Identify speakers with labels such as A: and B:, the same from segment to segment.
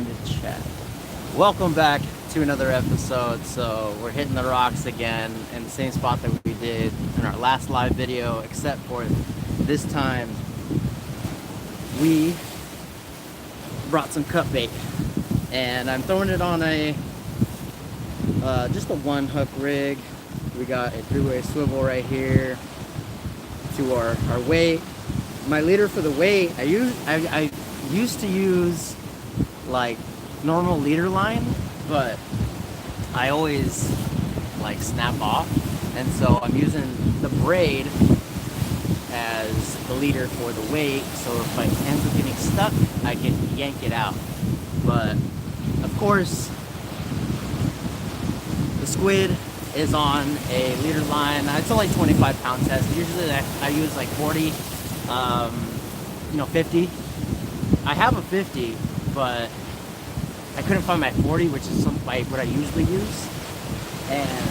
A: in the chat. Welcome back to another episode. So we're hitting the rocks again in the same spot that we did in our last live video, except for this time we brought some cut bait, and I'm throwing it on a just a one hook rig. We got a three-way swivel right here to our weight. My leader for the weight, I used to use like normal leader line, but I always like snap off, and so I'm using the braid as the leader for the weight, so if I ends up getting stuck, I can yank it out. But of course the Squid is on a leader line. It's only 25-pound test. Usually I use like 40, 50. I have a 50, but I couldn't find my 40, which is what I usually use. And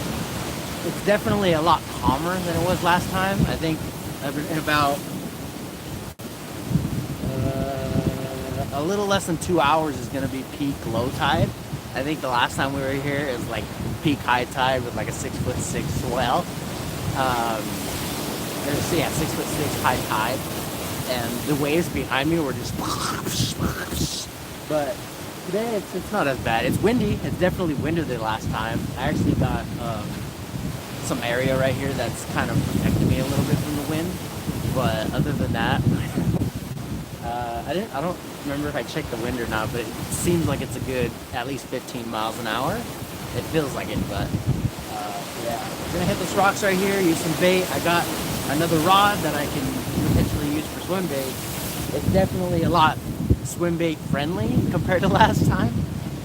A: it's definitely a lot calmer than it was last time. I think in about a little less than 2 hours is going to be peak low tide. I think the last time we were here is like peak high tide with like a 6'6" swell. So yeah, 6'6" high tide, and the waves behind me were just. But today it's not as bad. It's windy. It's definitely windier than last time. I actually got some area right here that's kind of protecting me a little bit from the wind. But other than that, I don't remember if I checked the wind or not, but it seems like it's a good at least 15 miles an hour. It feels like it, but yeah. We're gonna hit those rocks right here, use some bait. I got another rod that I can potentially use for swim bait. It's definitely a lot swim bait friendly compared to last time,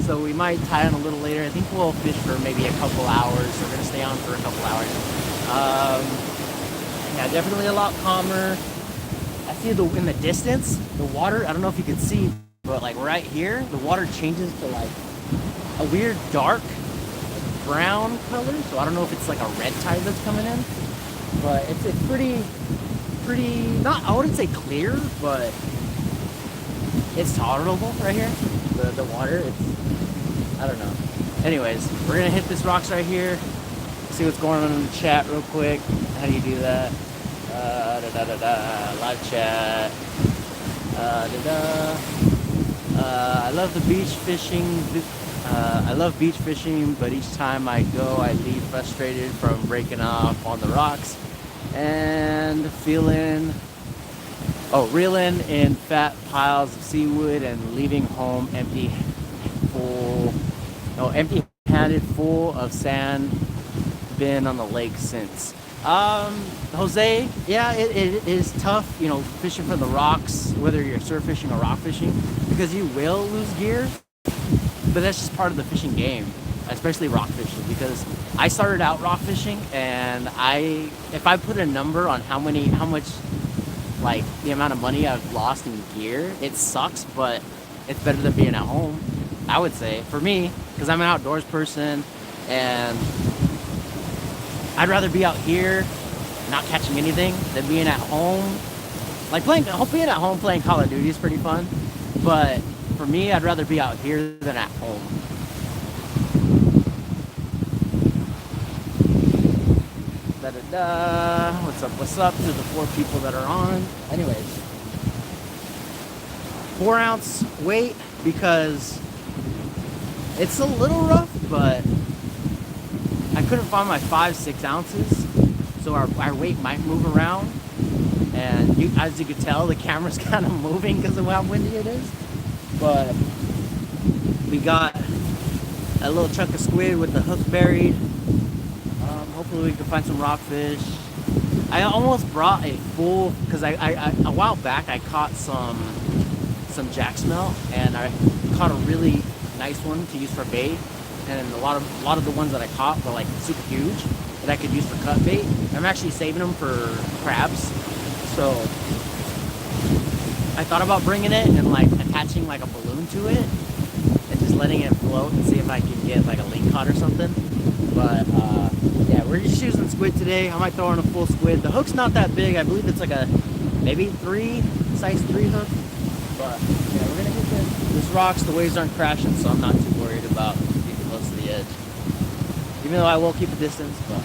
A: so we might tie on a little later. I think we'll fish for maybe a couple hours. We're gonna stay on for a couple hours. Yeah, definitely a lot calmer. I see in the distance, the water, I don't know if you can see, but like right here, the water changes to like a weird dark brown color. So I don't know if it's like a red tide that's coming in, but it's pretty, not, I wouldn't say clear, but it's tolerable right here. The water, I don't know. Anyways, we're gonna hit this rocks right here. See what's going on in the chat real quick. How do you do that? Live chat. I love the beach fishing. I love beach fishing, but each time I go, I leave frustrated from breaking off on the rocks and reeling in fat piles of seaweed and leaving home empty-handed, full of sand. Been on the lake since. Jose, yeah, it is tough, fishing for the rocks, whether you're surf fishing or rock fishing, because you will lose gear, but that's just part of the fishing game, especially rock fishing, because I started out rock fishing, and if I put a number on how much, like, the amount of money I've lost in gear, it sucks, but it's better than being at home, I would say, for me, because I'm an outdoors person, and I'd rather be out here not catching anything than being at home. Like being at home playing Call of Duty is pretty fun, but for me, I'd rather be out here than at home. What's up to the 4 people that are on? Anyways, 4-ounce weight, because it's a little rough, but I couldn't find my 5-6 ounces, so our weight might move around, and as you can tell, the camera's kind of moving because of how windy it is. But we got a little chunk of squid with the hook buried. Hopefully we can find some rockfish. I almost brought a full, because I a while back I caught some jack smelt, and I caught a really nice one to use for bait. And a lot of the ones that I caught were like super huge that I could use for cut bait. I'm actually saving them for crabs. So I thought about bringing it and like attaching like a balloon to it and just letting it float and see if I can get like a link caught or something. But yeah, we're just using squid today. I might throw in a full squid. The hook's not that big. I believe it's like a maybe size 3 hook. But yeah, we're gonna hit this. There's rocks, the waves aren't crashing, so I'm not too worried about getting close to the edge. Even though I will keep a distance, but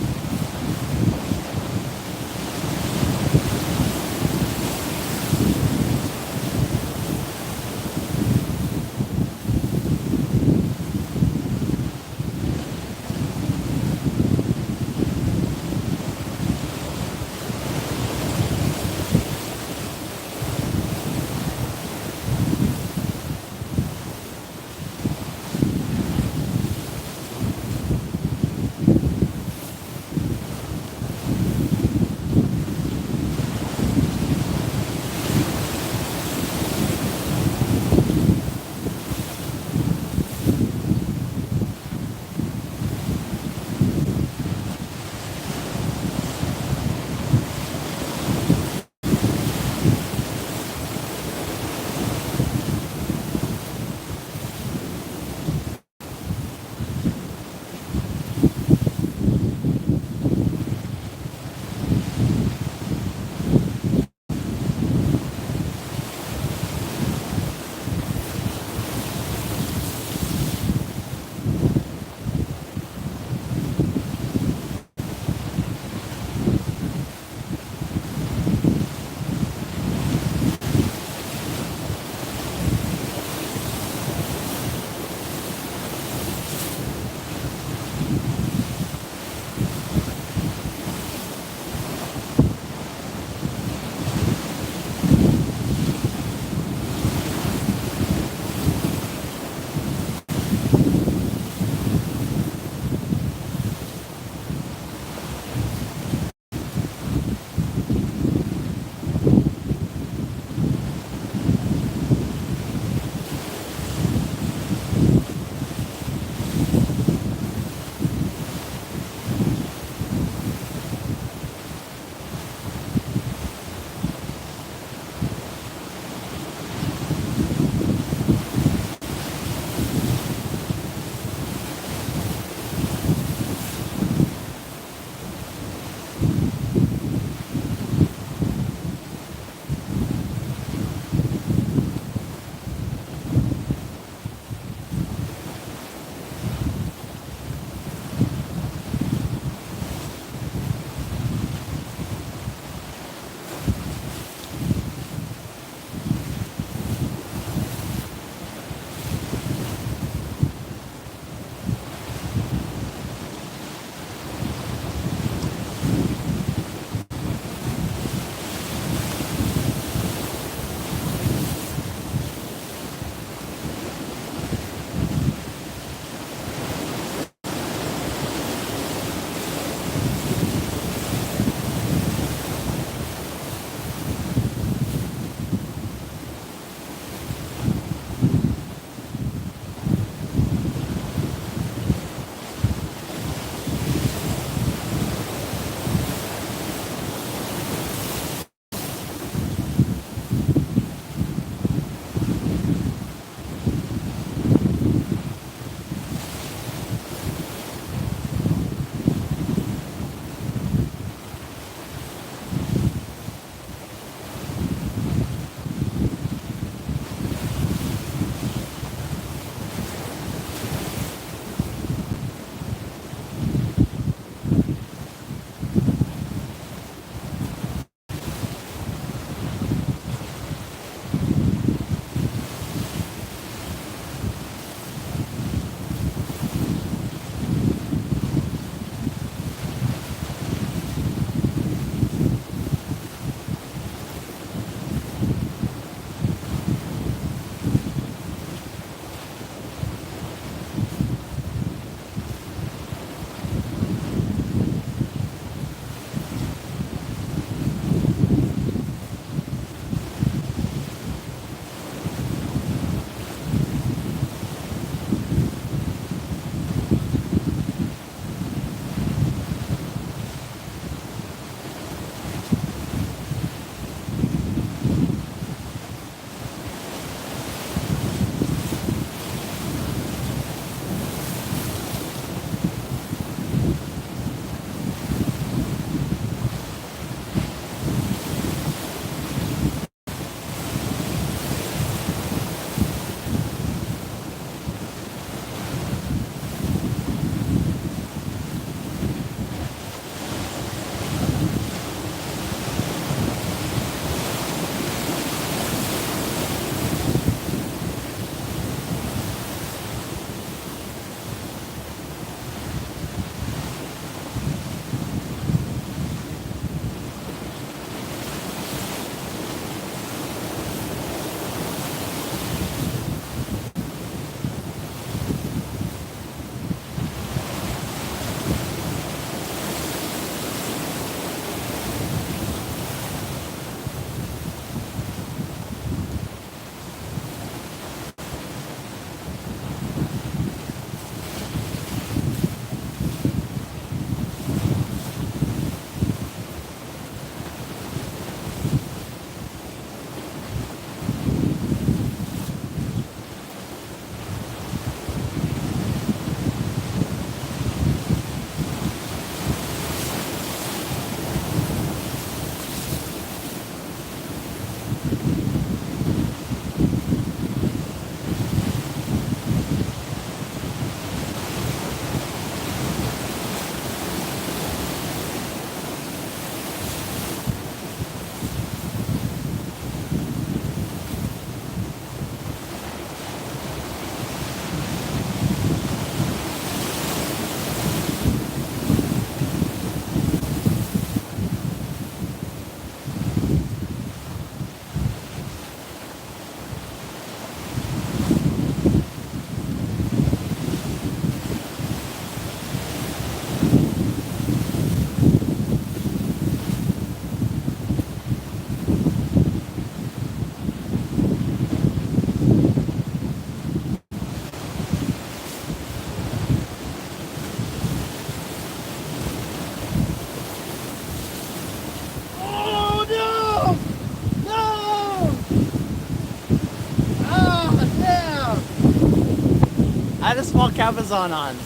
A: I had a small cabezon on.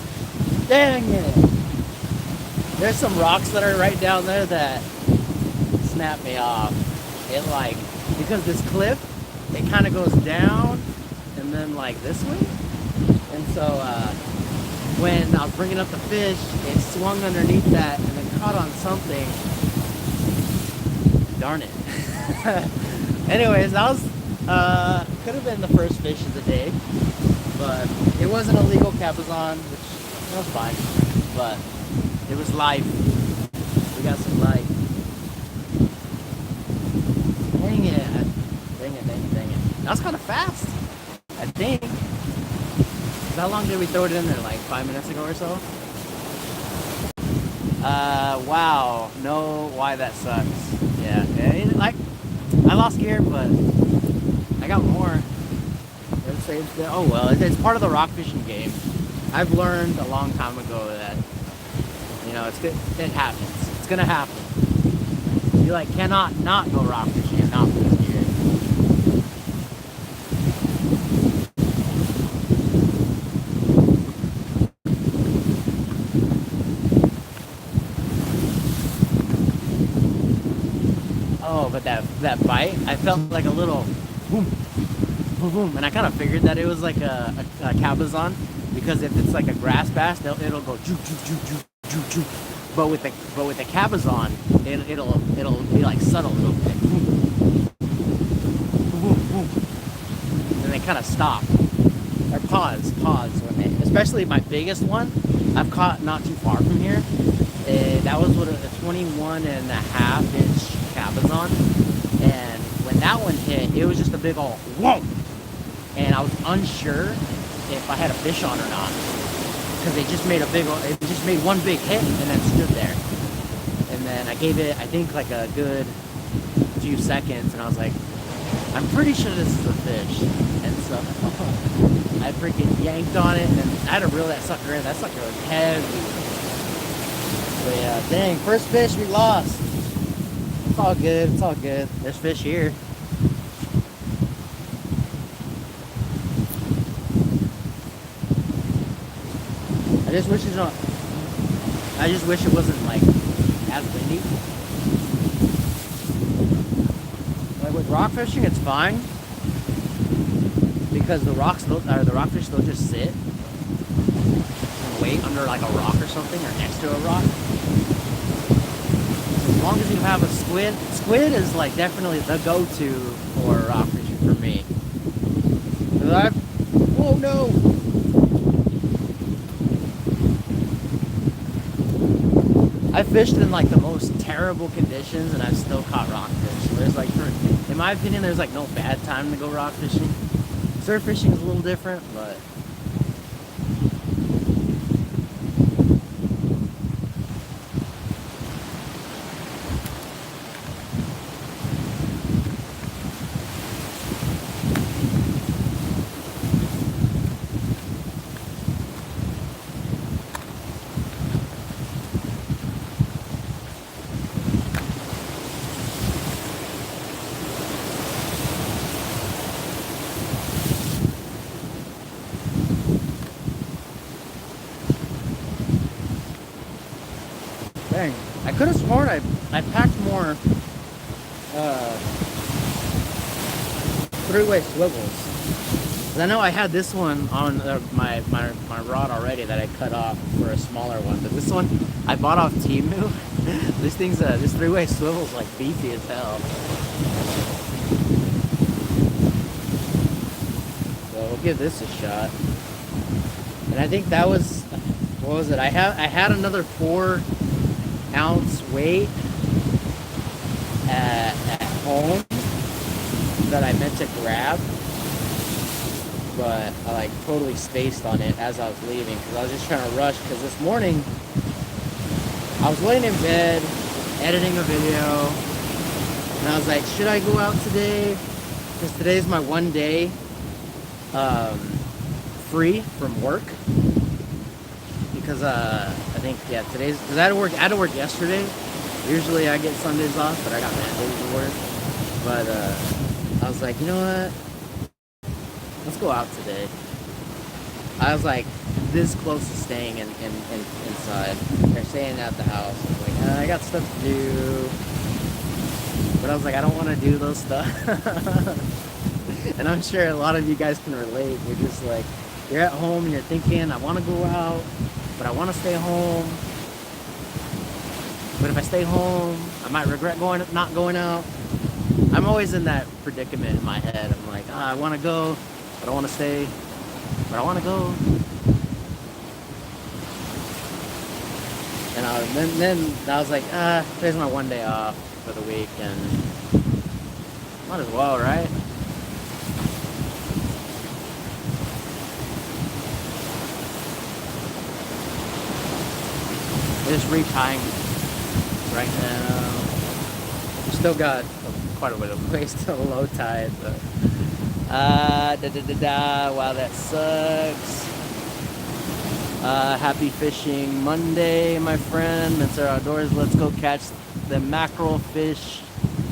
A: Dang it. There's some rocks that are right down there that snap me off. It like, because this cliff, it kind of goes down and then like this way. And so when I was bringing up the fish, it swung underneath that and then caught on something. Darn it. Anyways, that was, could have been the first fish of the day, but it wasn't a legal cabezon, which was fine, but it was life. We got some life. Dang it. Dang it. That was kind of fast, I think. How long did we throw it in there? Like 5 minutes ago or so? Wow. No, why that sucks. Yeah. Like, I lost gear, but I got more. Oh well, it's part of the rock fishing game. I've learned a long time ago that, you know, it's good. It happens. It's gonna happen. You like cannot not go rock fishing and not lose gear. Oh, but that bite, I felt like a little boom, boom, boom, and I kind of figured that it was like a cabezon, because if it's like a grass bass, it'll go ju ju ju ju ju ju. But with the cabezon, it'll be like subtle, it'll be like boom, boom, boom, and they kind of stop or pause when they, especially my biggest one, I've caught not too far from here. That was what a 21.5-inch cabezon, and when that one hit, it was just a big old whoa, and I was unsure if I had a fish on or not, because it just made one big hit and then stood there, and then I gave it, I think, like a good few seconds, and I was like, I'm pretty sure this is a fish, and so I freaking yanked on it, and I had to reel that sucker in. That sucker was heavy. But yeah, dang, first fish we lost. It's all good, it's all good. There's fish here. I just wish it wasn't like as windy. Like with rock fishing, it's fine, because the rockfish, they'll just sit and wait under like a rock or something, or next to a rock. As long as you have a squid is like definitely the go-to for rock fishing for me. Oh no! I fished in like the most terrible conditions and I've still caught rockfish. So there's like, in my opinion, there's like no bad time to go rock fishing. Surf fishing is a little different, but dang, I could have sworn I packed more three-way swivels. 'Cause I know I had this one on my rod already that I cut off for a smaller one, but this one I bought off Temu. This three-way swivel is like beefy as hell. So we'll give this a shot. And I think that was, what was it? I had another 4-ounce weight at home that I meant to grab, but I like totally spaced on it as I was leaving, because I was just trying to rush, because this morning I was laying in bed editing a video and I was like, should I go out today? Because today's my one day free from work, because I think, yeah, today's, because I had to work yesterday. Usually I get Sundays off, but I got mandated to work. But I was like, you know what? Let's go out today. I was like this close to staying inside. They're staying at the house. I was like, I got stuff to do. But I was like, I don't want to do those stuff. And I'm sure a lot of you guys can relate. You're just like, you're at home and you're thinking, I want to go out, but I want to stay home. But if I stay home, I might regret not going out. I'm always in that predicament in my head. I'm like, I want to go, but I want to stay, but I want to go. And then I was like, today's my one day off for the week, and might as well, right? Just retying right now. We still got quite a bit of ways to low tide, but wow, that sucks. Happy fishing Monday, my friend. Mincer Outdoors. Let's go catch the mackerel fish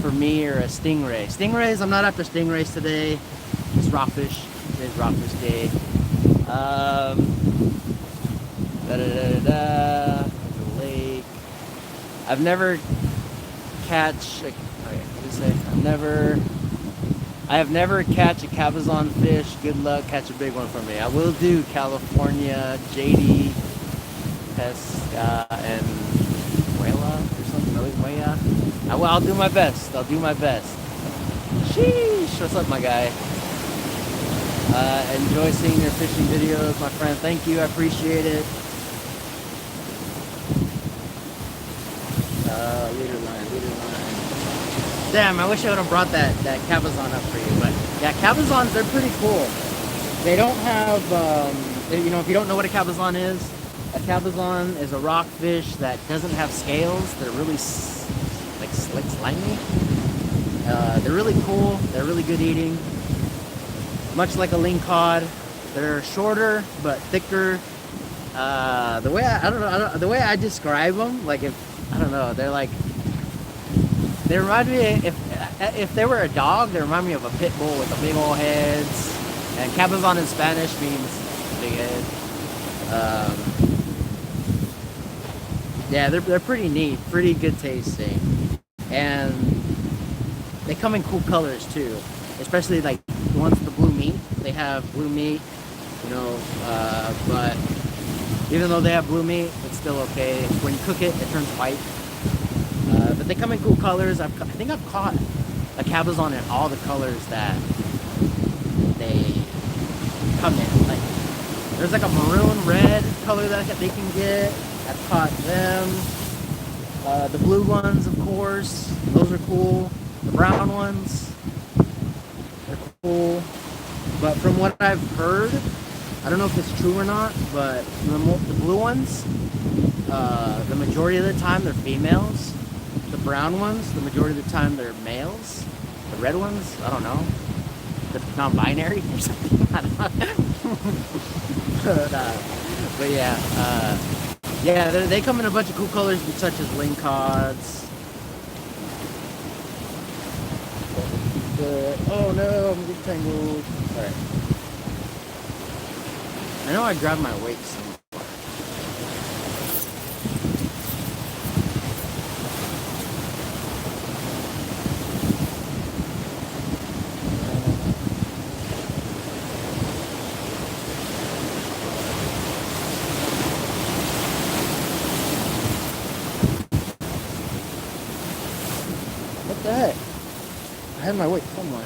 A: for me, or a stingray. Stingrays, I'm not after stingrays today. It's rockfish. Today's rockfish day. The lake. I've never catch. I have never catch a cabezon fish. Good luck, catch a big one for me. I will do California, JD, Pesca, and Huela or something. Huela. I'll do my best. I'll do my best. Sheesh. What's up, my guy? Enjoy seeing your fishing videos, my friend. Thank you. I appreciate it. Leader line. Damn, I wish I would have brought that cabezon up for you. But yeah, cabezons, they're pretty cool. They don't have, if you don't know what a cabezon is a rockfish that doesn't have scales. They're really like slick, slimy. They're really cool. They're really good eating. Much like a lingcod. They're shorter but thicker. The way the way I describe them, like they remind me, if they were a dog, they remind me of a pit bull with the big old heads. And cabezon in Spanish means big head. Yeah, they're pretty neat, pretty good tasting, and they come in cool colors too. Especially like the ones with the blue meat. They have blue meat, but even though they have blue meat, it's still okay. When you cook it, it turns white. But they come in cool colors. I think I've caught a cabezon in all the colors that they come in. Like, there's like a maroon red color that they can get. I've caught them. The blue ones, of course, those are cool. The brown ones, they're cool. But from what I've heard, I don't know if it's true or not, but the blue ones, the majority of the time they're females. The brown ones, the majority of the time they're males. The red ones, I don't know. They're non-binary or something. I don't know. but yeah, they come in a bunch of cool colors, such as lingcods. Oh no, I'm getting tangled. Alright. I know I grabbed my weight somewhere. What the heck? I had my weight somewhere.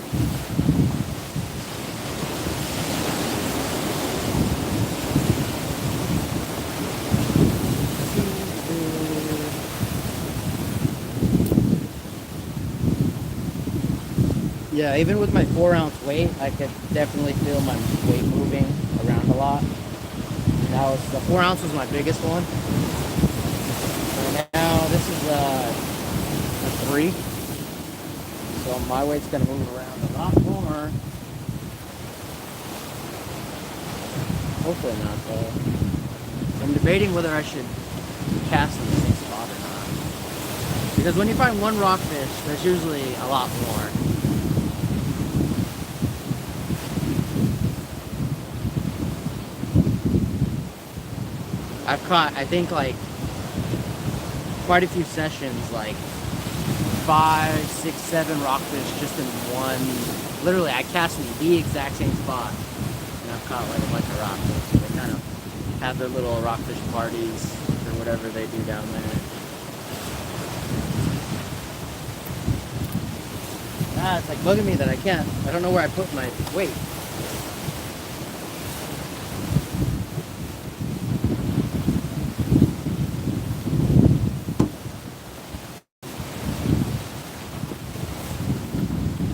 A: Yeah, even with my 4-ounce weight, I could definitely feel my weight moving around a lot. The 4 ounce was my biggest one. And now this is a 3. So my weight's gonna move around a lot more. Hopefully not though. I'm debating whether I should cast in the same spot or not. Because when you find one rockfish, there's usually a lot more. I've caught, I think, like quite a few sessions, like 5, 6, 7 rockfish just in one. Literally, I cast in the exact same spot, and I've caught like a bunch of rockfish. They kind of have their little rockfish parties or whatever they do down there. Ah, it's like bugging me that I don't know where I put my weight.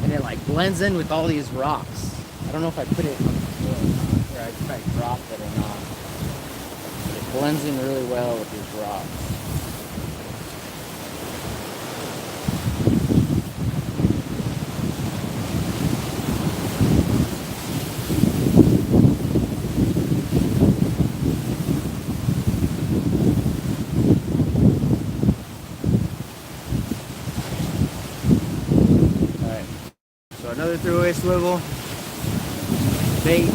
A: And it like blends in with all these rocks. I don't know if I put it on the floor or if I dropped it or not. But it blends in really well with these rocks. So another throwaway swivel, bait,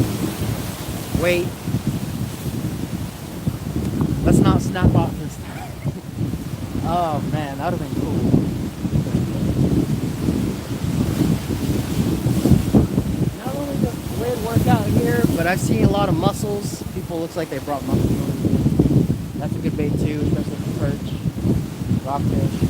A: weight. Let's not snap off this time. Oh man, that would have been cool. Not only does Squid work out here, but I've seen a lot of mussels. People looks like they brought mussels over here. That's a good bait too, especially for perch, rockfish.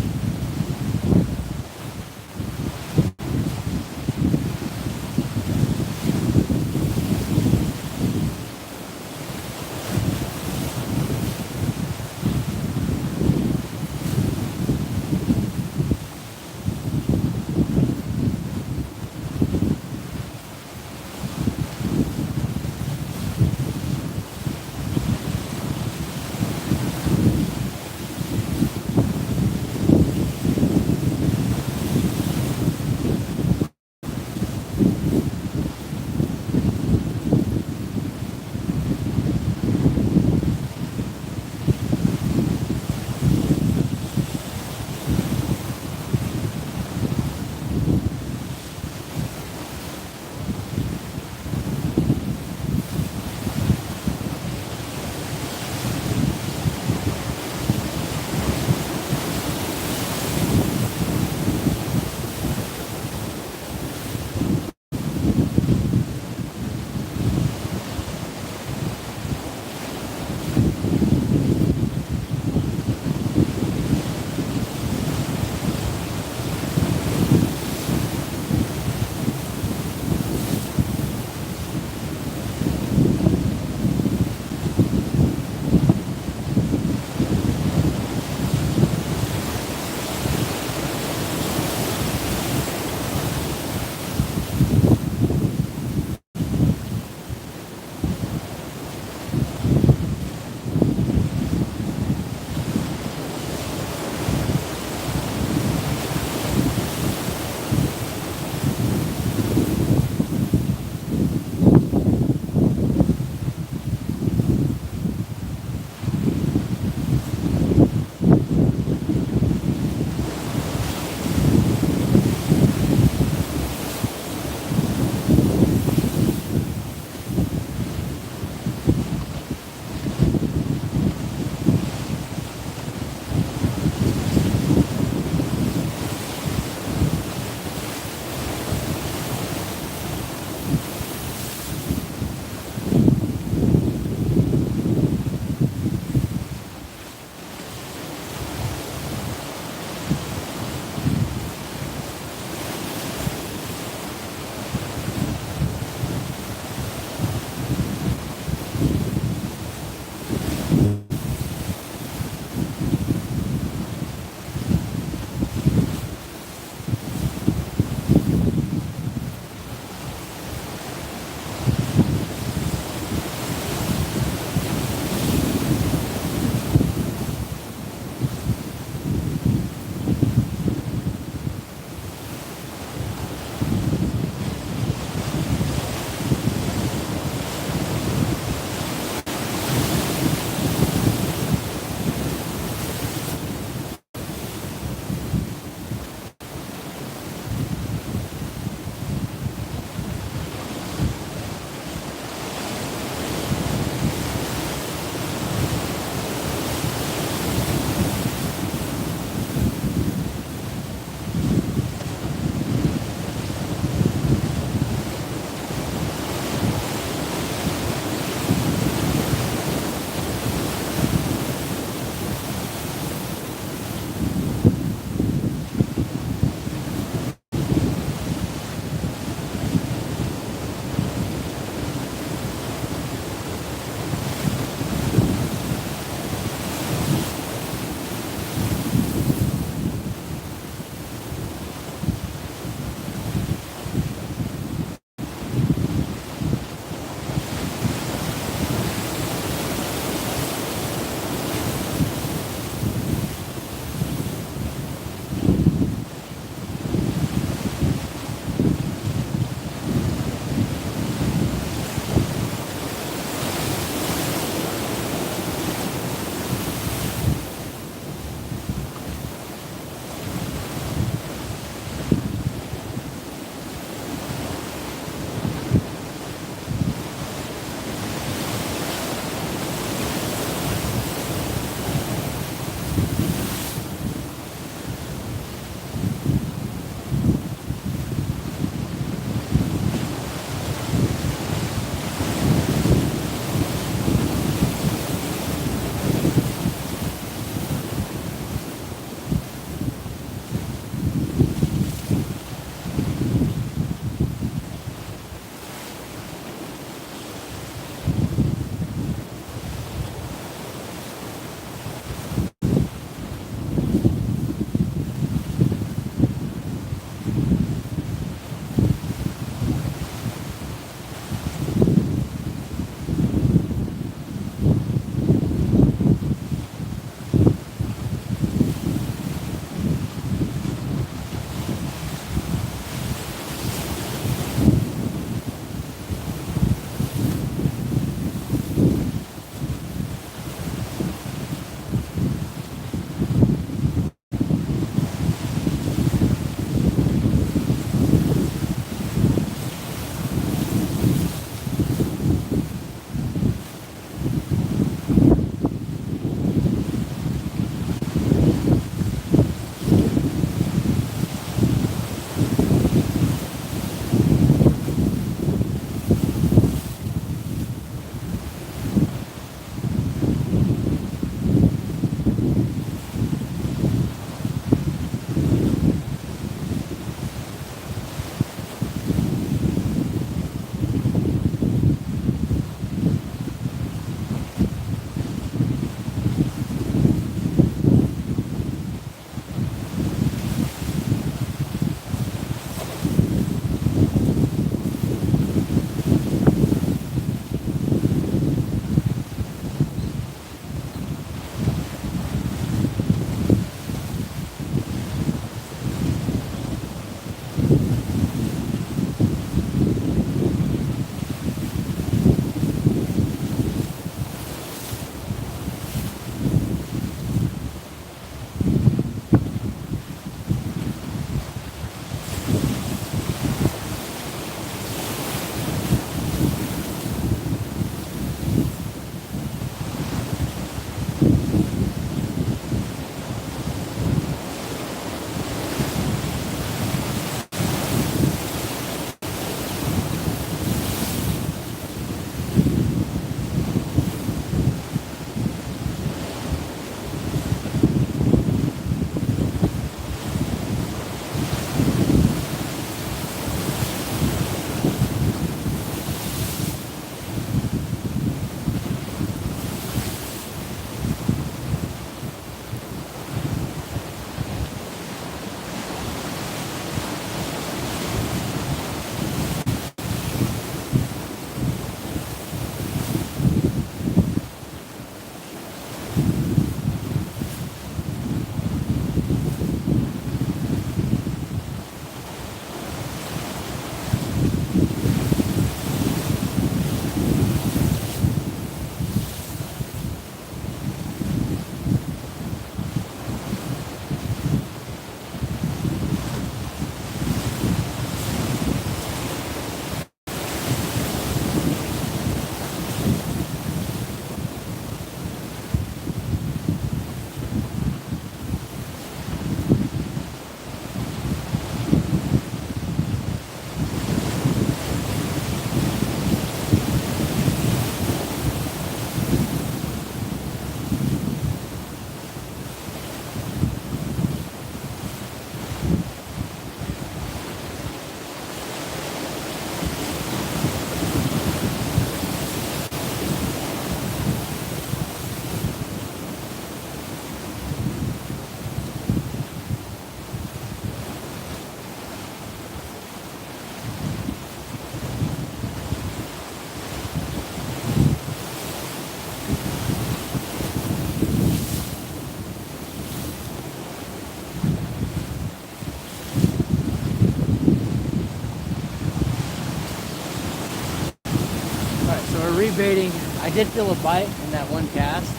A: baiting. I did feel a bite in that one cast,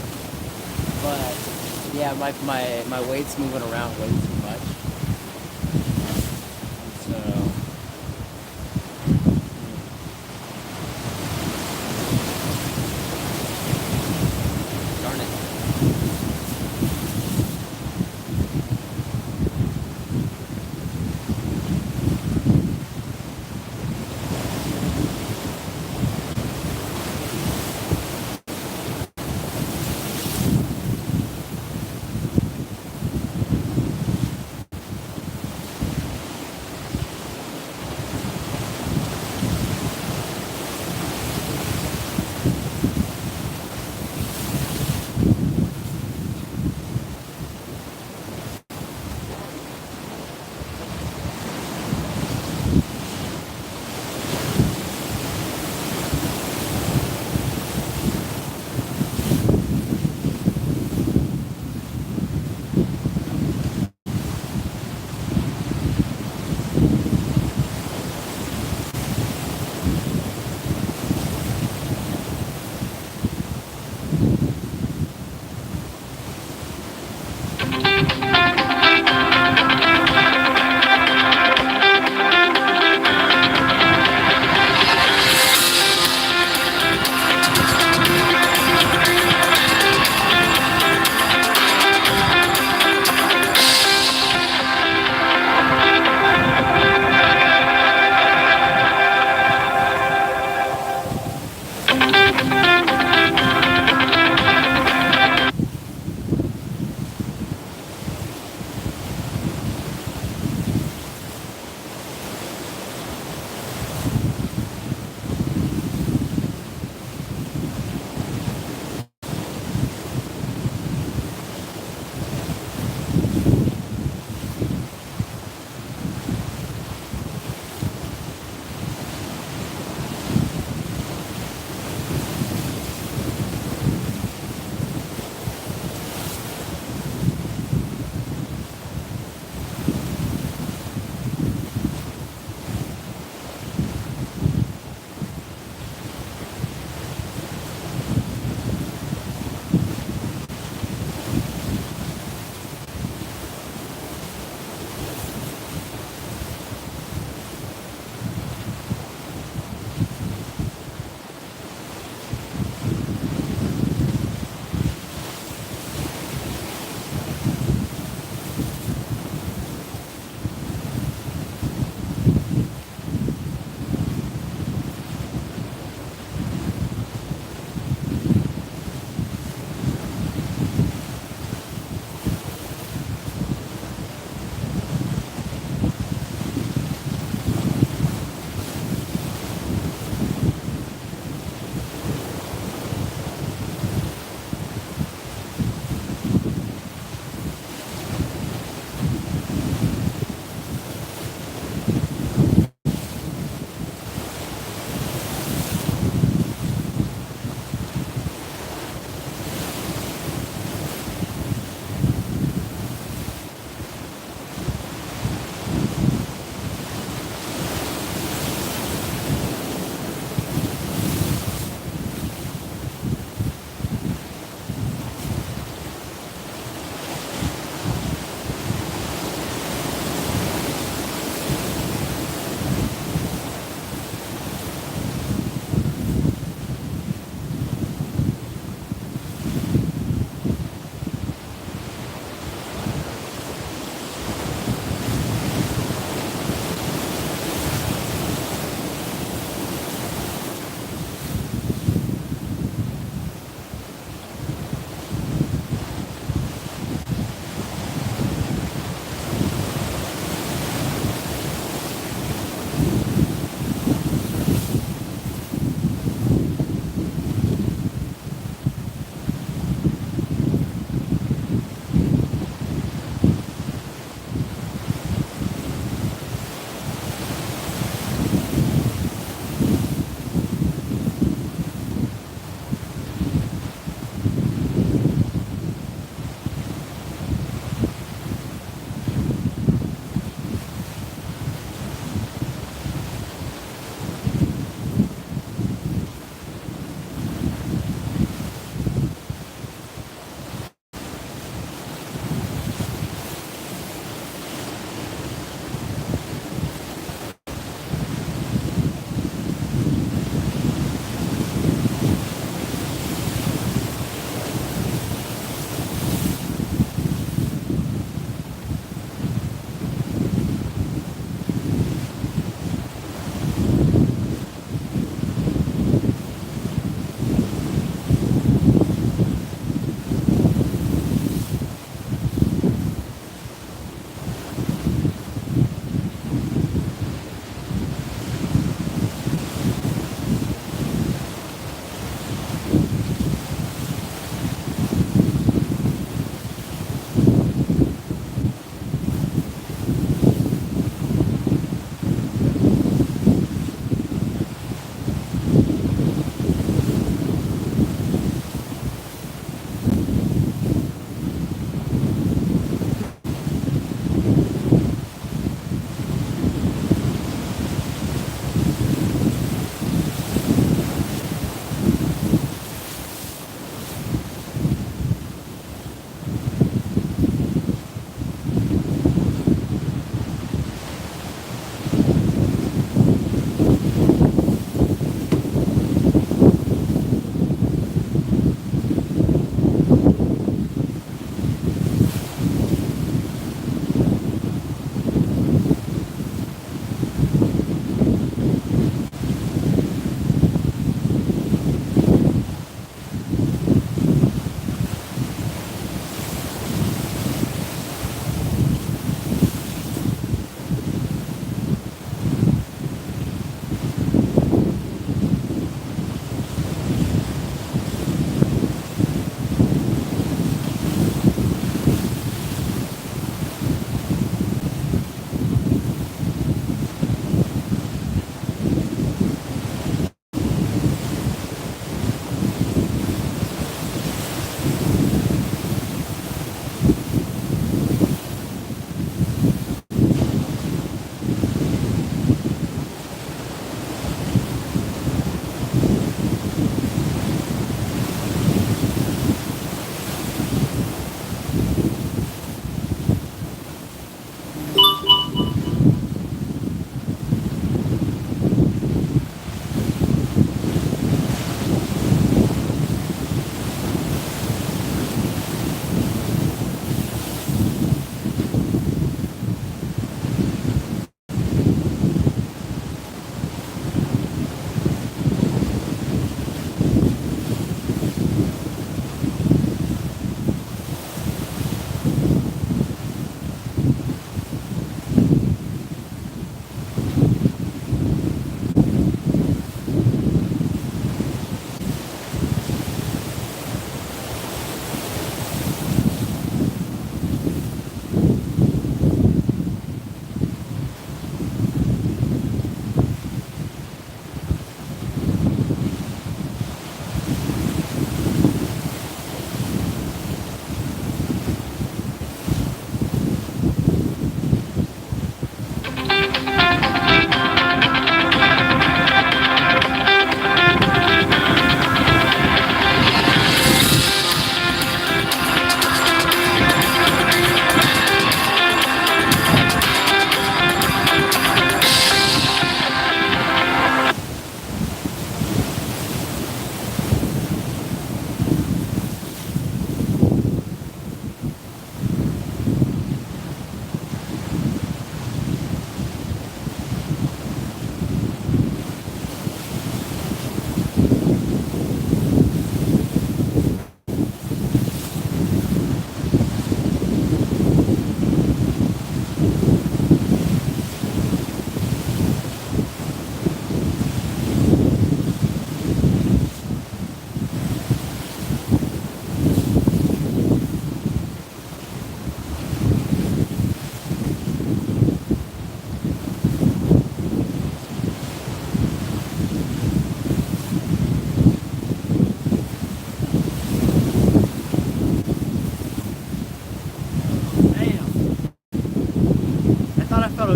A: but yeah, my weight's moving around way too much. So darn it.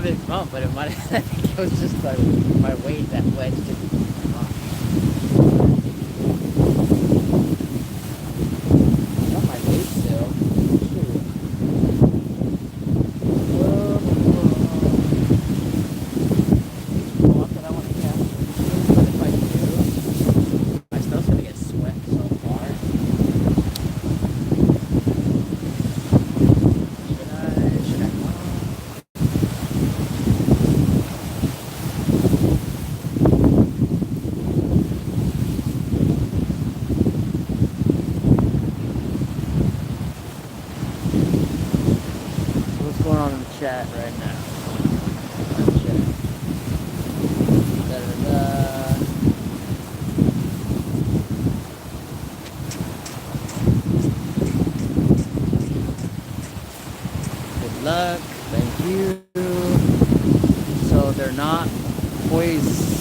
A: it bumped, but it might. I think it was just my weight that wedged it. Got my weight still. Shoot. What did I want to capture? But if I do, my stuff's gonna get swept so far. Should I? What's going on in the chat right now? Good luck. Thank you. So they're not poisons.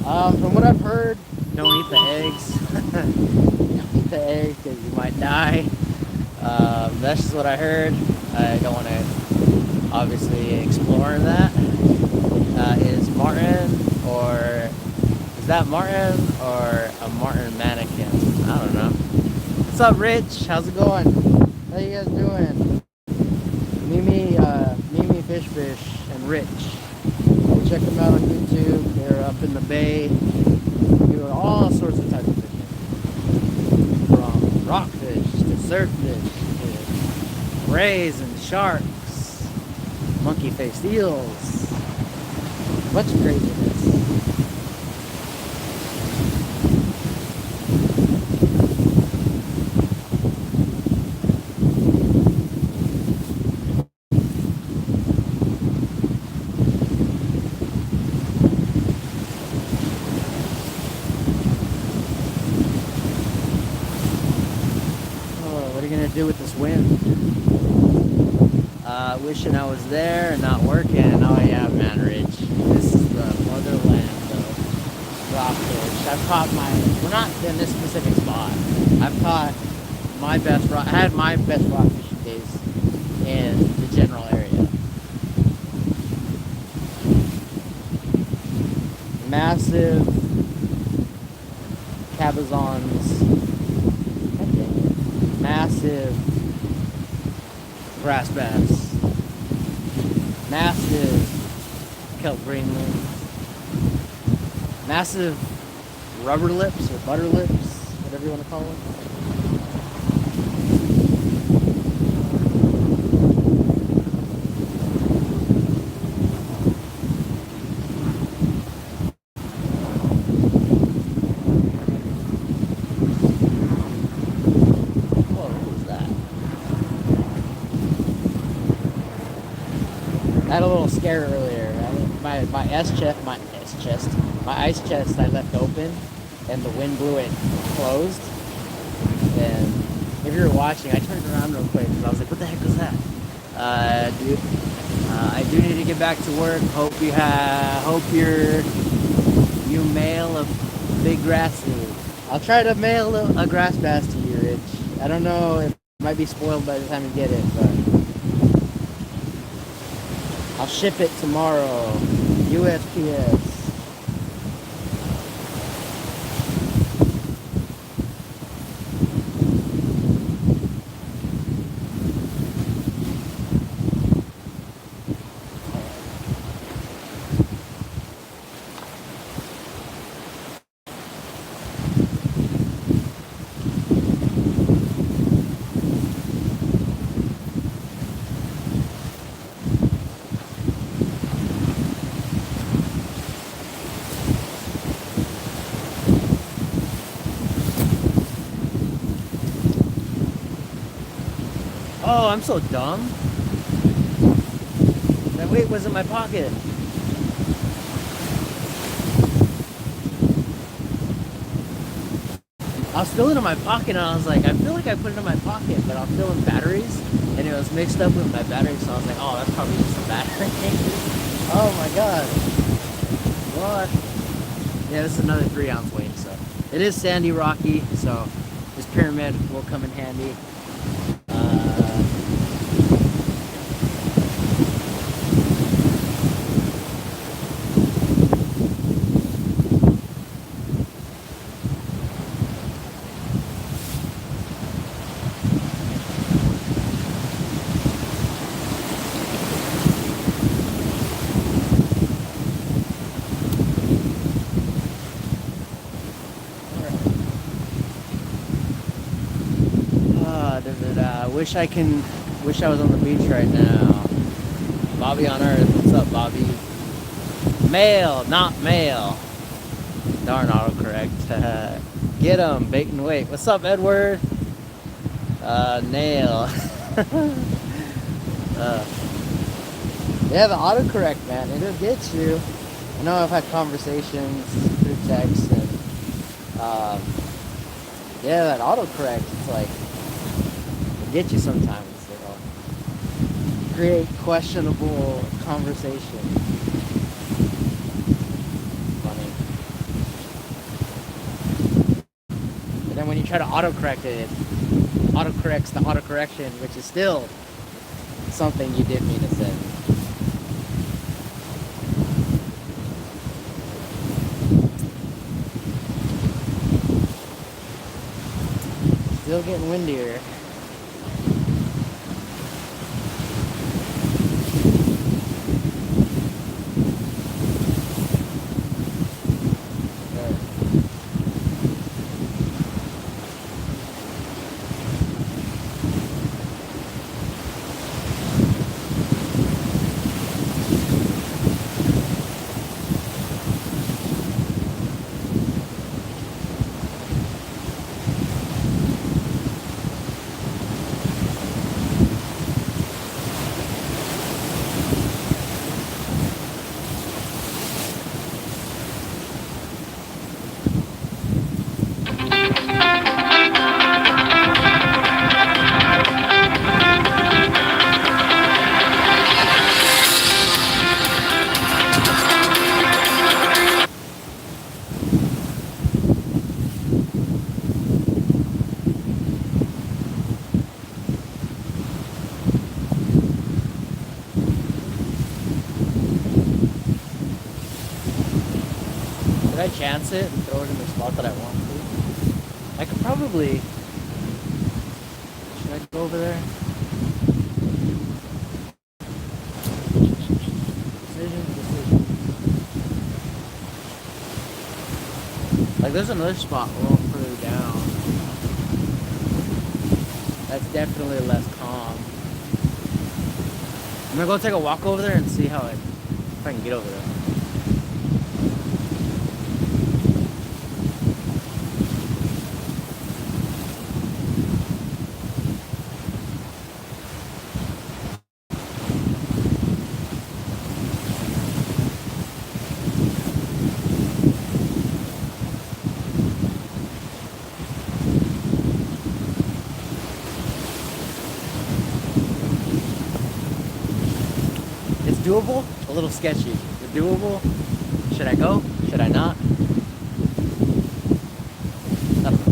A: From what I've heard, don't eat the eggs. Don't eat the eggs because you might die. That's just what I heard. I don't want to obviously explore that. Is that Martin or a Martin mannequin? I don't know. What's up, Rich? How's it going? How you guys doing? Mimi Fish and Rich. Go check them out on YouTube. They're up in the bay. Do all sorts of types of fishing. From rockfish to surffish to rays and sharks, monkey-faced eels. Much craziness. What are you gonna do with this wind? Wishing I was there and not working. Oh yeah, man, Rich. This is the motherland of rockfish. I've caught we're not in this specific spot. I've caught my best rock. I had my best rock fishing days in the general area. Massive cabezons. Massive grass bass, massive kelp greenland, massive rubber lips or butter lips, whatever you want to call them. I had a little scare earlier. My ice chest I left open, and the wind blew it closed. And if you were watching, I turned around real quick because I was like, "What the heck was that?" I do need to get back to work. Hope you mail a big grass food. I'll try to mail a grass bass to you, Rich. I don't know. It might be spoiled by the time you get it, but I'll ship it tomorrow. USPS. Oh, I'm so dumb. That weight was in my pocket. I was feeling in my pocket and I was like, I feel like I put it in my pocket, but I'm feeling batteries and it was mixed up with my battery, so I was like, oh, that's probably just a battery. Oh my god. What? Yeah, this is another 3-ounce weight, so. It is sandy rocky, so this pyramid will come in handy. da, da, da. Wish I was on the beach right now. Bobby on Earth. What's up, Bobby? Male, not male. Darn autocorrect. Get him, bait and wait. What's up, Edward? Nail. Yeah, the autocorrect, man, it'll get you. I know I've had conversations through text and yeah, that autocorrect, it's like, it'll get you sometimes, it'll create questionable conversation. Funny. But then when you try to autocorrect it, it autocorrects the autocorrection, which is still something you didn't mean to say. Still getting windier. Should I chance it and throw it in the spot that I want to? I could probably... Should I go over there? Decision. Like, there's another spot a little further down. That's definitely less calm. I'm gonna go take a walk over there and see if I can get over there. Doable, a little sketchy. But doable. Should I go? Should I not? I don't know.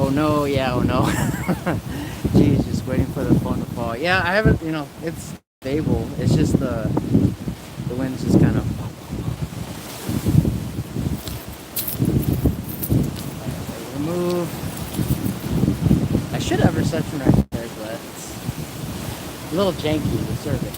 A: Oh no, yeah, oh no. Jeez, just waiting for the phone to fall. Yeah, I haven't, it's stable. It's just the wind's just kind of. Remove. I should have reception right there, but it's a little janky, the cervix.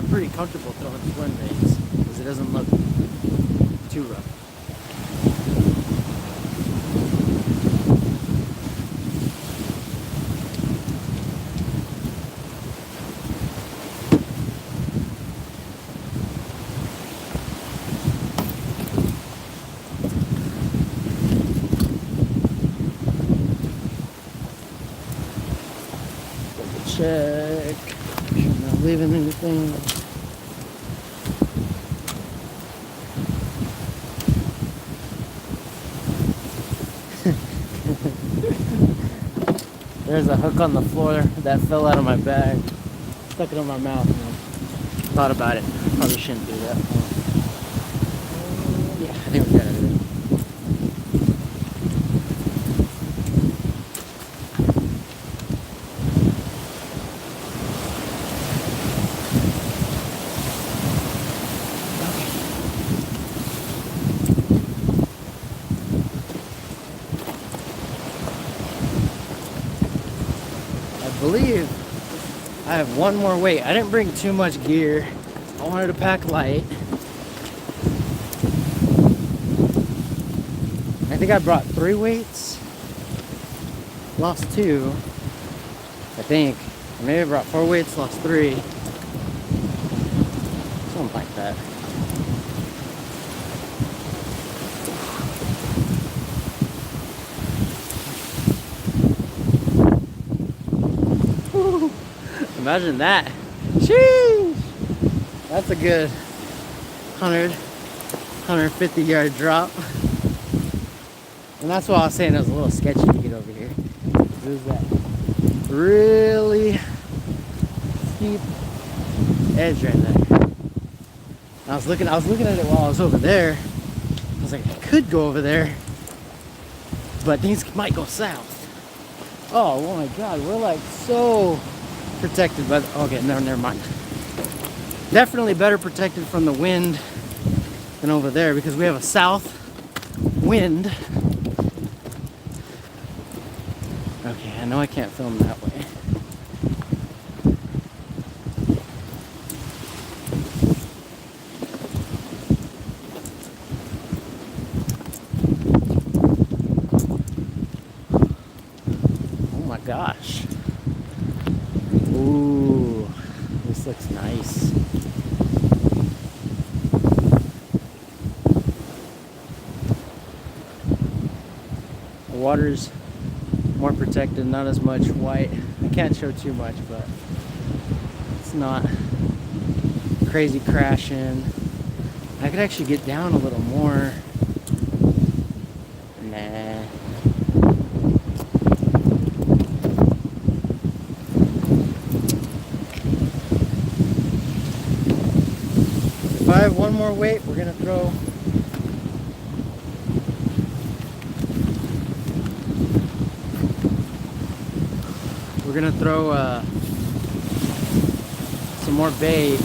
A: Pretty comfortable throwing swim baits because it doesn't look too rough. Double check. Make sure I'm not leaving anything. There's a hook on the floor that fell out of my bag. Stuck it in my mouth. Thought about it. Probably shouldn't do that. Yeah, I think we got it. I believe I have one more weight. I didn't bring too much gear. I wanted to pack light. I think I brought 3 weights. Lost 2. I think. Or maybe I brought 4 weights, lost 3. Something like that. Imagine that. Sheesh! That's a good 150 yard drop. And that's why I was saying it was a little sketchy to get over here. There's that really steep edge right there. I was looking at it while I was over there. I was like, I could go over there, but things might go south. Oh my god, we're like so protected by the, okay, no, never mind. Definitely better protected from the wind than over there because we have a south wind. Okay, I know I can't film that way. Oh my gosh. Ooh, this looks nice. The water's more protected, not as much white. I can't show too much, but it's not crazy crashing. I could actually get down a little more. Nah. If I have one more weight, we're gonna throw some more bait,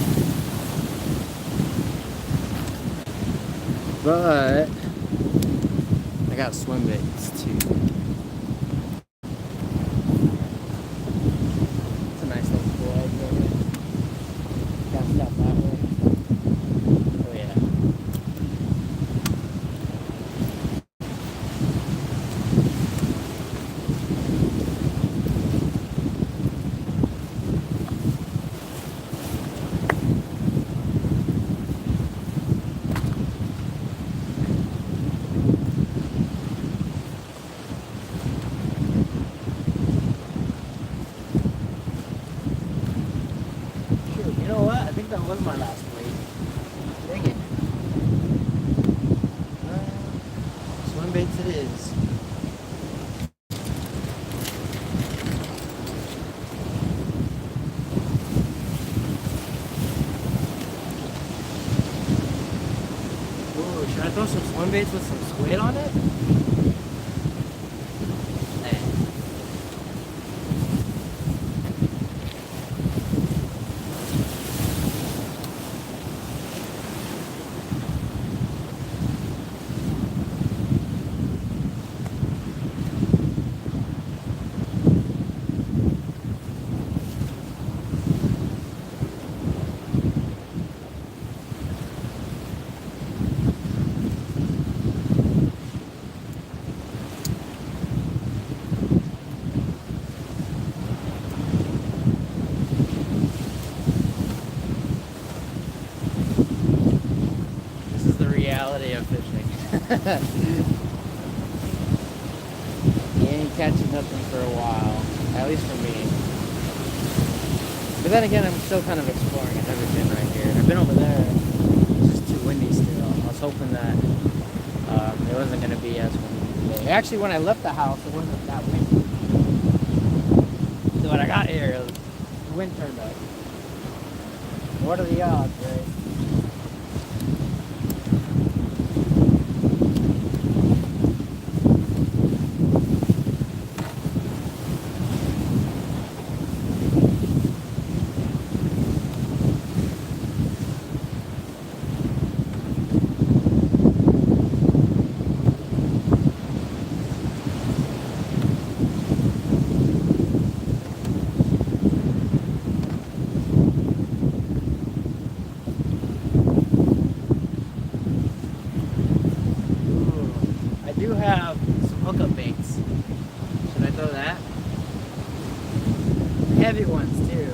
A: but I got swim baits too. It's a nice little pool out there. Cast out that way. Oh yeah. Shoot, you know what? I think that was my last weight. Dang it. Swim baits it is. Ooh, should I throw some swim baits with some squid on it? This is the reality of fishing. You ain't catching nothing for a while, at least for me. But then again, I'm still kind of exploring. I've never been right here. I've been over there. It's just too windy still. I was hoping that it wasn't going to be as windy today. Actually, when I left the house, it wasn't that windy. So when I got here, the wind turned up. What are the odds, right? I do have some hookup baits. Should I throw that? Heavy ones too.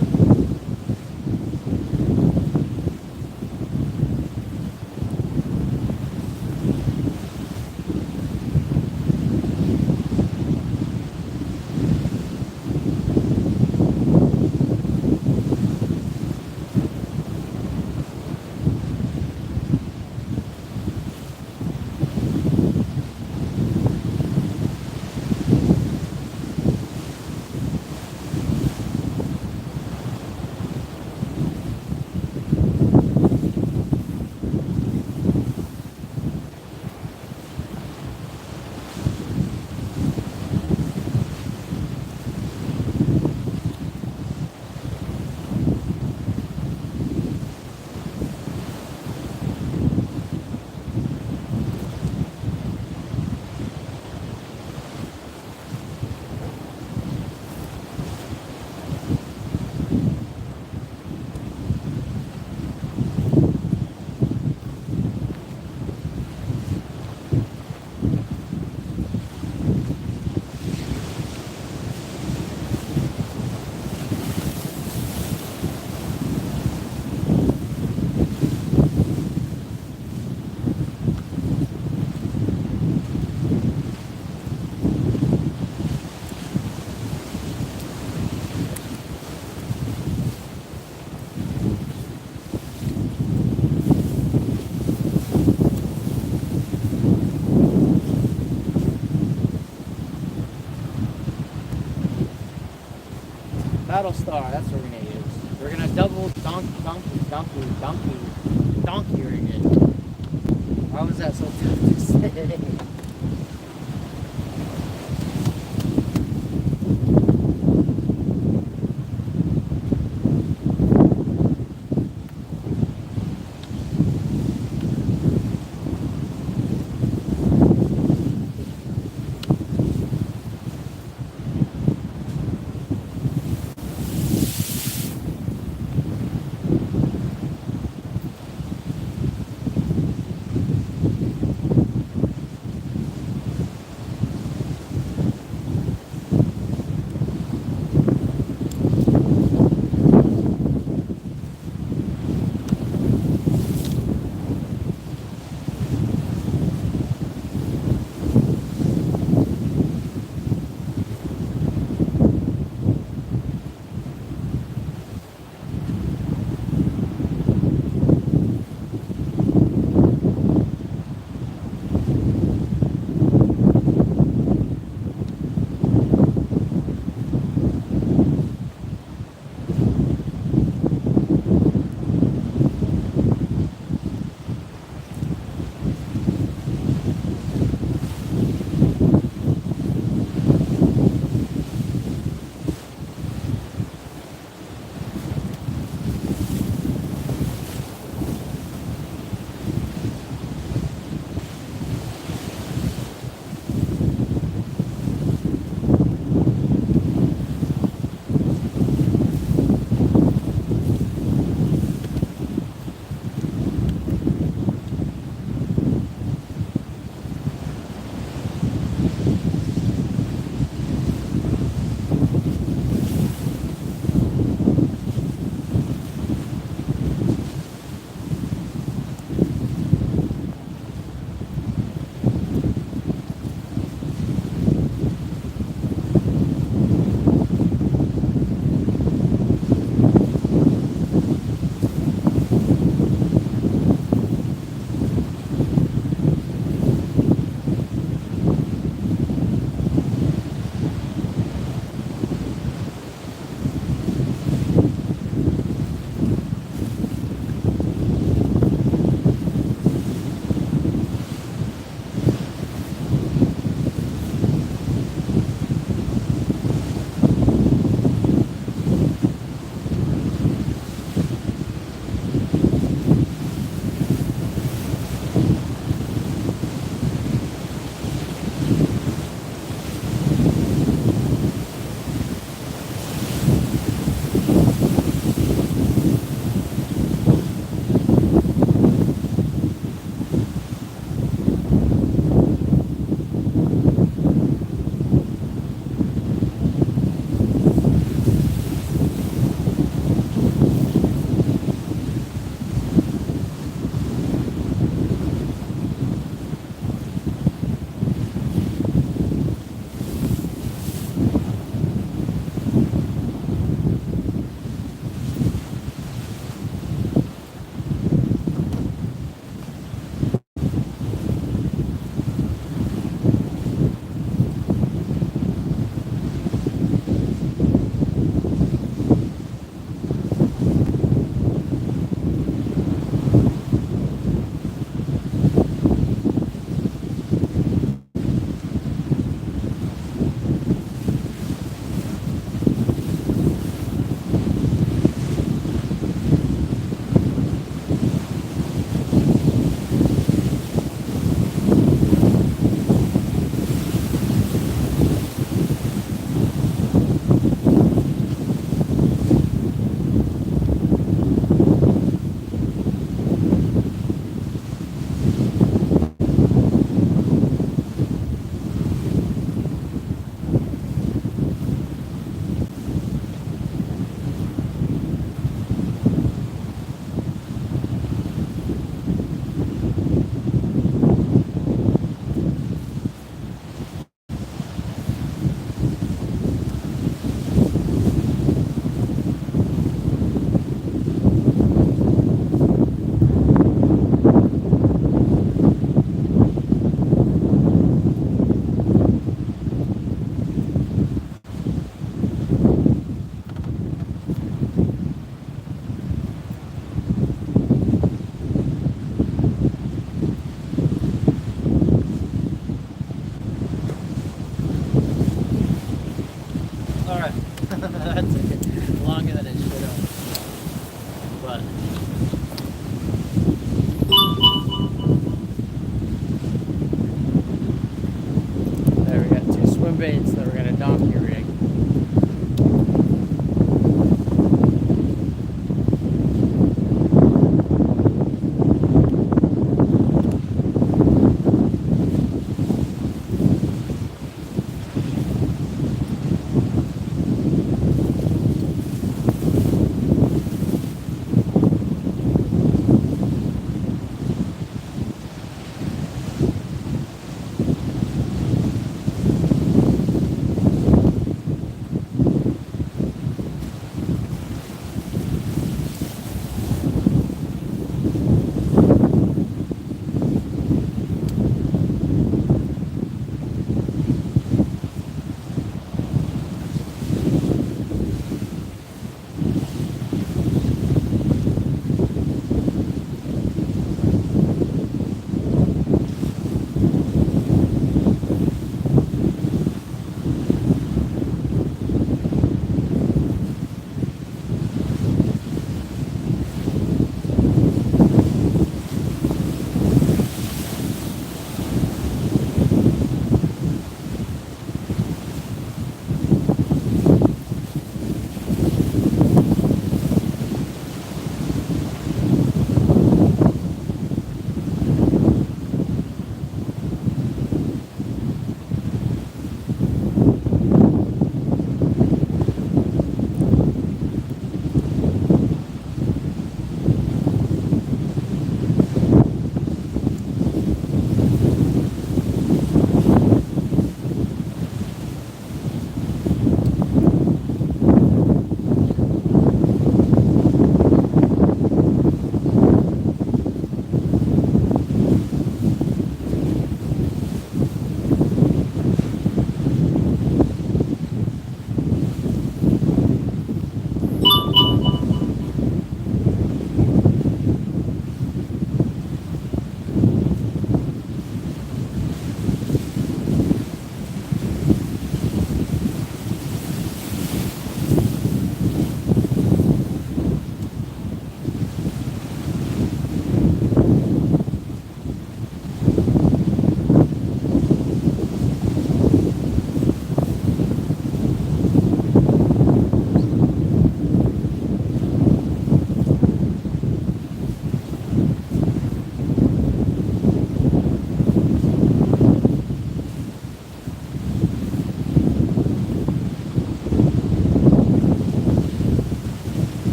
A: Battle Star, that's what we're gonna use. We're gonna double donkey ring it. Why was that so tough to say? That took longer than it should have. But there we got 2 swim baits that we're gonna donkey rig.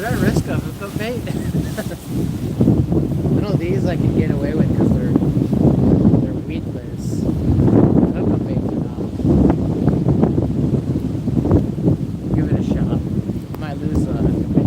A: They're at risk of hook bait. I know these I can get away with because they're weedless. Hook bait are not. Give it a shot. Might lose a hook bait.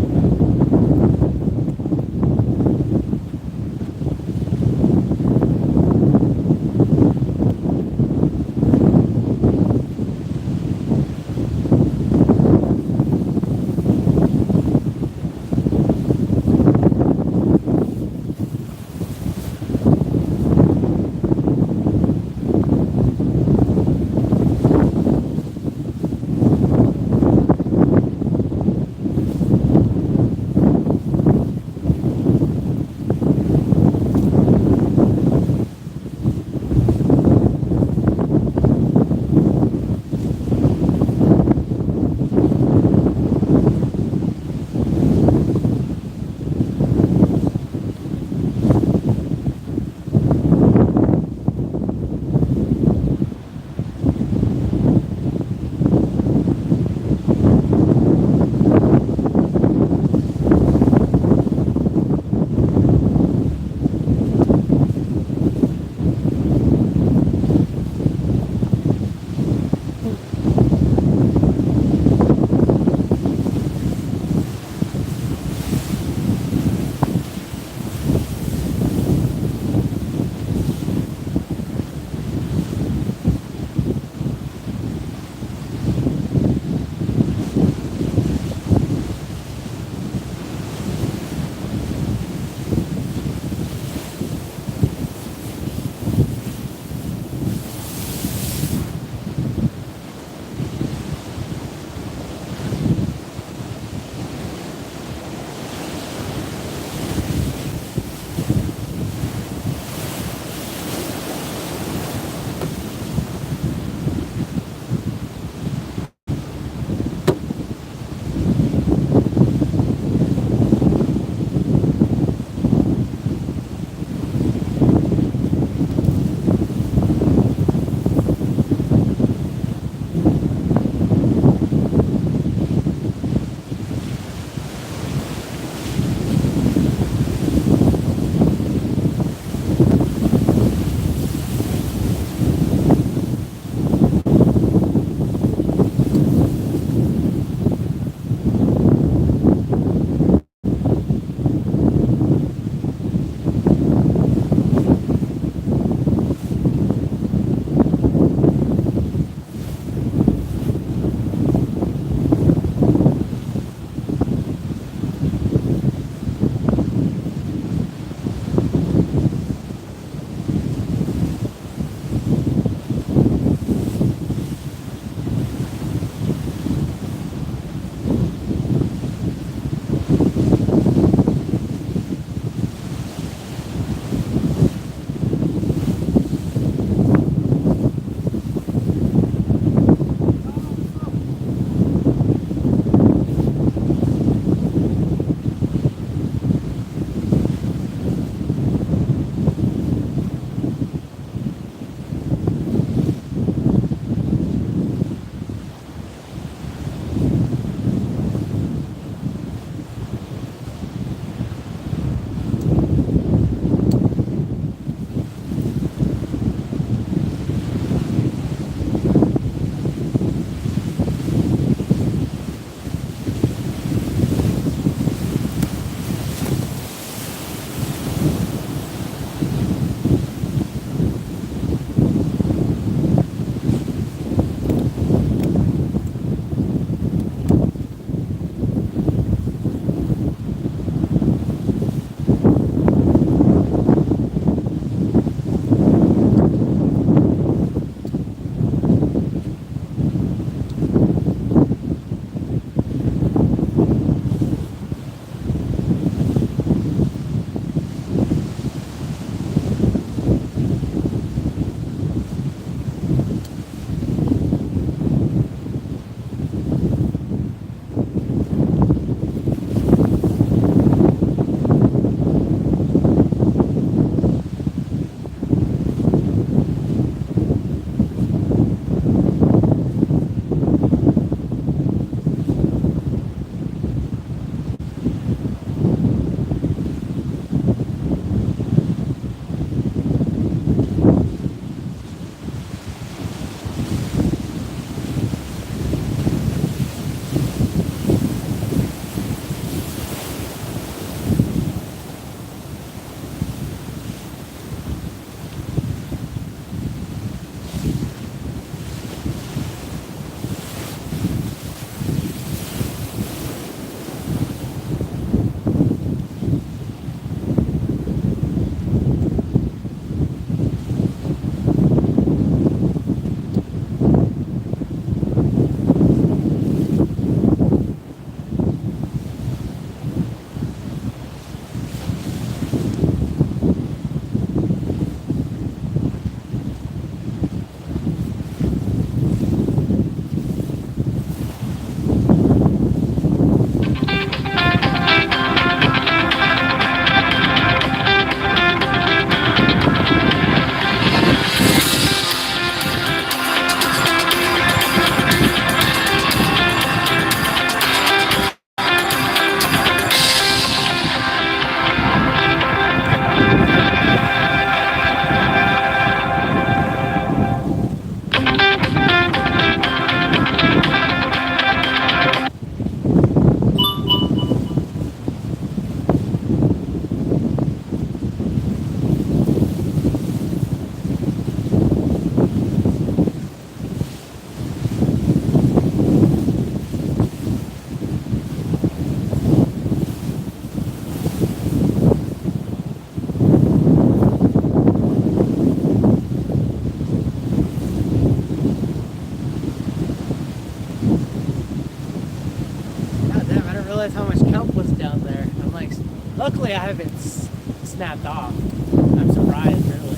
A: realize how much kelp was down there. I'm like, luckily I haven't snapped off. I'm surprised, really.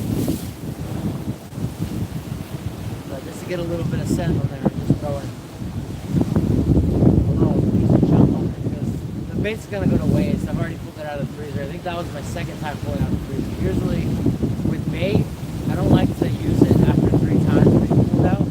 A: But just to get a little bit of scent on there, I'm just throwing a little piece of chunk on it because the bait's gonna go to waste. I've already pulled it out of the freezer. I think that was my second time pulling out of the freezer. Usually with bait, I don't like to use it after 3 times when it's pulled out.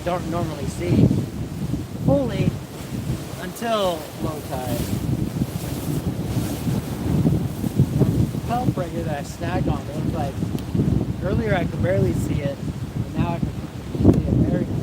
A: don't normally see fully until low tide. Kelp right here that I snagged on, it was like earlier I could barely see it, and now I can see it very clear.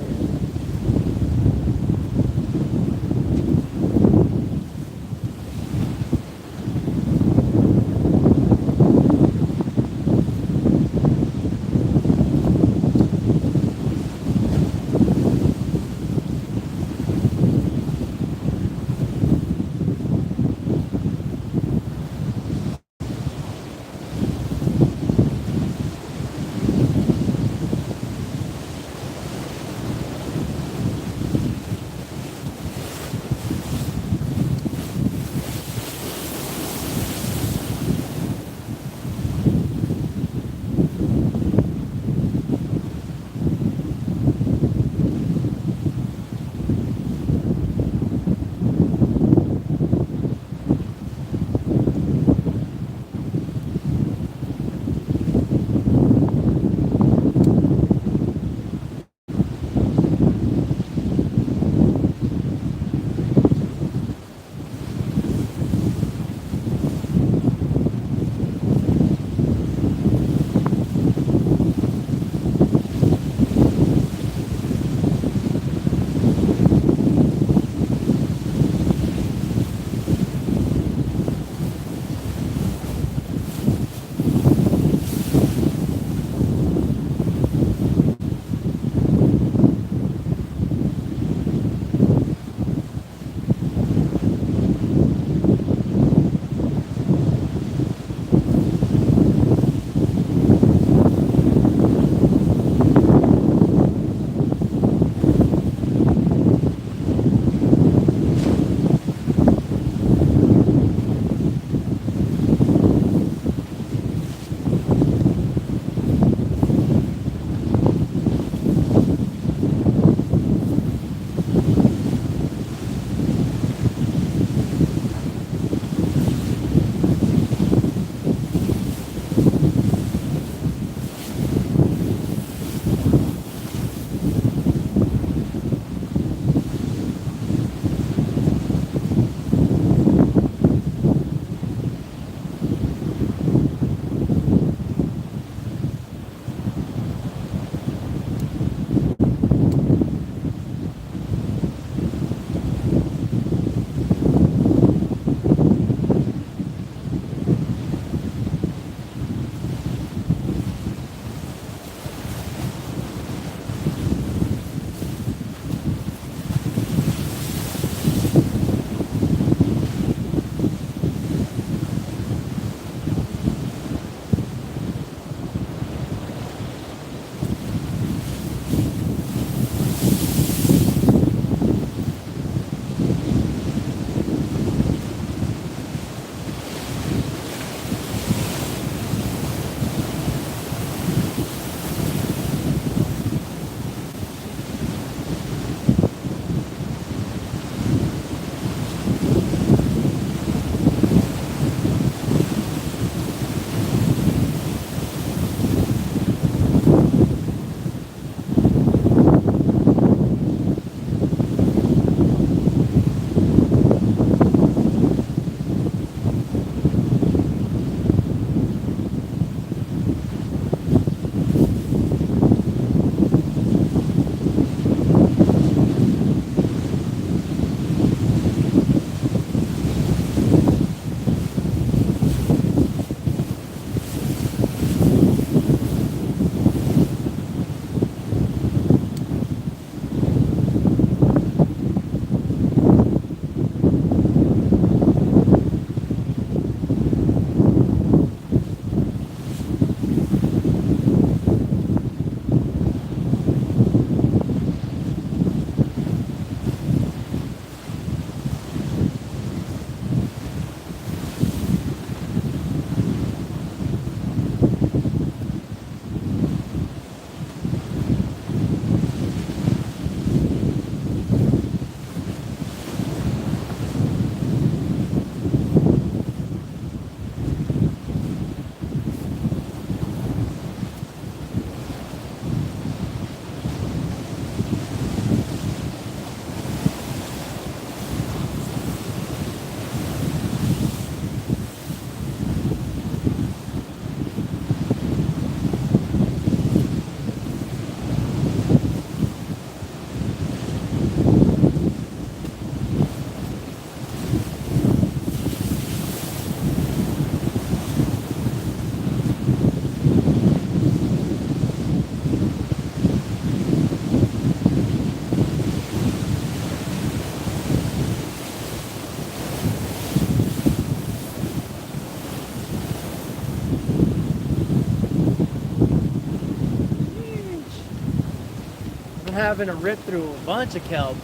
B: having to rip through a bunch of kelp